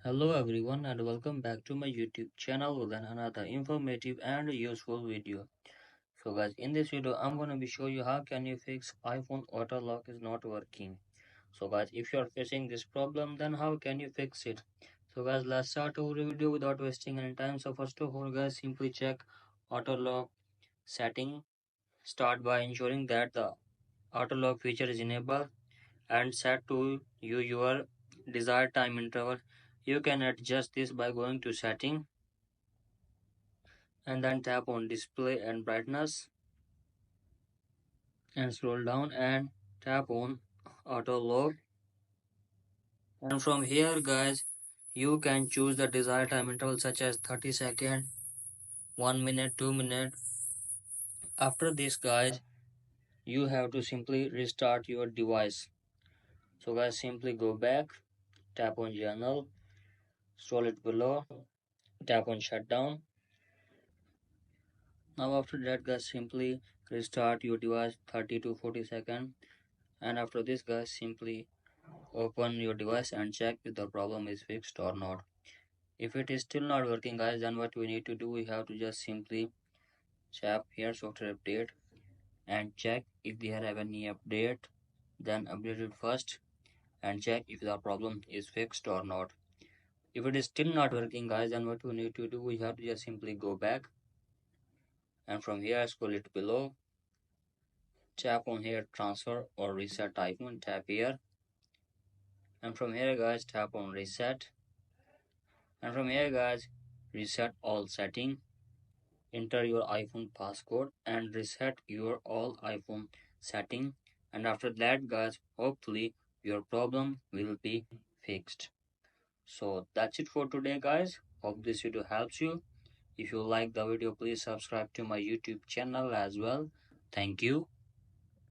Hello everyone and welcome back to my YouTube channel with another informative and useful video. So guys, in this video I'm going to be show you how can you fix iPhone auto lock is not working. So guys, if you are facing this problem, then how can you fix it? So guys, let's start our video without wasting any time. So first of all guys, simply check auto lock setting. Start by ensuring that the auto lock feature is enabled and set to your desired time interval. You can adjust this by going to setting and then tap on display and brightness and scroll down and tap on auto lock, and from here guys you can choose the desired time interval such as 30 seconds, 1 minute, 2 minutes. After this guys, you have to simply restart your device. So guys, simply go back, tap on journal, scroll it below, tap on shutdown. Now after that guys, simply restart your device 30 to 40 seconds, and after this guys, simply open your device and check if the problem is fixed or not. If it is still not working guys, then what we need to do, we have to just simply tap here software update and check if they have any update, then update it first and check if the problem is fixed or not. If it is still not working guys, then what we need to do, we have to just simply go back and from here scroll it below, tap on here transfer or reset icon, tap here, and from here guys tap on reset, and from here guys reset all setting, enter your iPhone passcode and reset your all iPhone setting, and after that guys, hopefully your problem will be fixed. So that's it for today guys, hope this video helps you. If you like the video, please subscribe to my YouTube channel as well. Thank you.